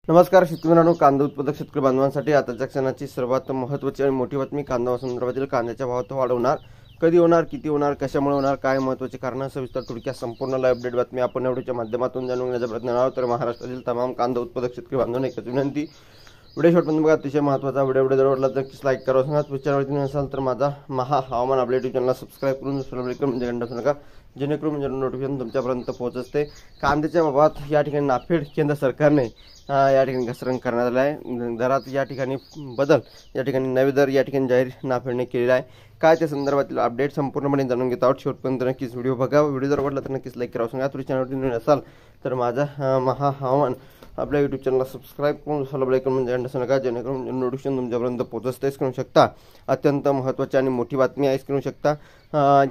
नमस्कार शेतकरी मित्रांनो, कांदा उत्पादक शेतकरी बांधवांसाठी आताच्या क्षणाची सर्वात महत्त्वाची आणि मोठी बातमी. कांदा संदर्भातील कांद्याच्या भावात वाढ होणार, कधी होणार, किती होणार, कशामुळे होणार, काय महत्त्वाचे कारण, सविस्तर थोडक्यात संपूर्ण लाईव्ह अपडेट बातमी आपण व्हिडिओच्या माध्यमातून जाणून घेण्याचा प्रयत्न करणार आहोत. तर महाराष्ट्रातील तमाम कांदा उत्पादक शेतकरी बांधवांना एकच विनंती, व्हिडिओ शेवटपर्यंत बघा. अतिशय महत्त्वाचा व्हिडिओ जर आवडला तर नक्कीच लाईक करा. सांगा चॅनलवरती नसाल तर माझा हवामान अपडेट चॅनलला सबस्क्राईब करून म्हणजे घंटा नका, जेणेकरून म्हणजे नोटिफिकेशन तुमच्यापर्यंत पोहोचत असते. कांद्याच्या बाबत या ठिकाणी नाफेड केंद्र सरकारने या ठिकाणी घसरण करण्यात आला आहे. दरात या ठिकाणी बदल, या ठिकाणी नवे दर या ठिकाणी जाहीर नाफेडने केलेला आहे. काय त्या संदर्भातील अपडेट संपूर्णपणे जाणून घेत आहोत. शेवटपर्यंत नक्कीच व्हिडिओ बघा. व्हिडिओ जर आवडला तर नक्कीच लाईक करा. सांगा तुम्ही चॅनलवरती नवीन असाल तर माझा हवामान आपल्या यूट्यूब चॅनलला सबस्क्राईब करून लाईक म्हणजे घंटा नका, जेणेकरून नोटिफिकेशन तुमच्यापर्यंत पोहोचतेच करू शकता. अत्यंत महत्त्वाची आणि मोठी बातमी आहे करू शकता.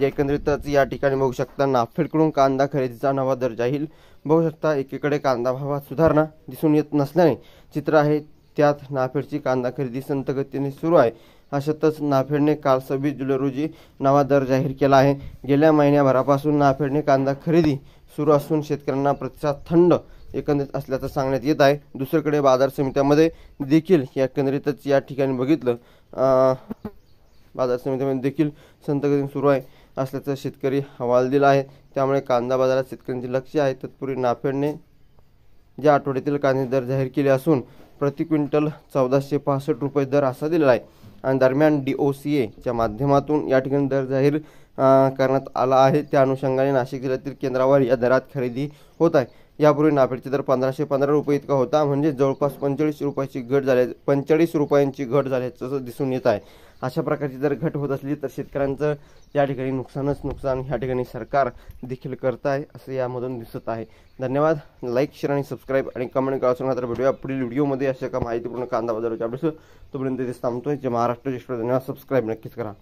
एकंदरीतच या ठिकाणी बघू शकता नाफेडकडून कांदा खरेदीचा नवा दर जाहीर बघू शकता. एकीकडे कांदा भावात सुधारणा दिसून येत नसल्याने चित्र आहे, त्यात नाफेडची कांदा खरेदी संत गतीने सुरू आहे. अशातच नाफेडने काल 26 जुलै रोजी नवा दर जाहीर केला आहे. गेल्या महिन्याभरापासून नाफेडने कांदा खरेदी सुरू असून शेतकऱ्यांना प्रतिसाद थंड एकंदरीत असल्याचं सांगण्यात येत आहे. दुसरीकडे बाजार समित्यामध्ये देखील एकंदरीतच या ठिकाणी बघितलं, बाजार समितीमध्ये देखील संत गती सुरू आहे असल्याचं शेतकरी हवाल दिला आहे. त्यामुळे कांदा बाजारात शेतकऱ्यांचे लक्ष आहे. तत्पूर्वी नाफेडने ज्या आठवड्यातील कांदे दर जाहीर केले असून प्रति क्विंटल 1465 रुपये दर असा दिलेला आहे. आणि दरम्यान DOCAच्या माध्यमातून या ठिकाणी दर जाहीर करण्यात आला आहे. त्या अनुषंगाने नाशिक जिल्ह्यातील केंद्रावर या दरात खरेदी होत आहे. यापूर्वी नाफेडचे दर 1515 रुपये इतका होता, म्हणजे जवळपास 45 रुपयाची घट झाली, 45 रुपयांची घट झाल्याचं दिसून येत आहे. अशा प्रकारची जर घट होत असली तर शेतकऱ्यांचं या ठिकाणी नुकसान या ठिकाणी सरकार देखील करत आहे असं यामधून दिसत आहे. धन्यवाद. लाईक, शेअर आणि सबस्क्राईब आणि कमेंट करा. तर व्हिडिओ पुढील व्हिडिओमध्ये अशा का माहितीपूर्ण कांदा बाजाराच्या अपडेट्स तोपर्यंत इथेच थांबतोय. जे महाराष्ट्र धन्यवाद. सबस्क्राईब नक्कीच करा.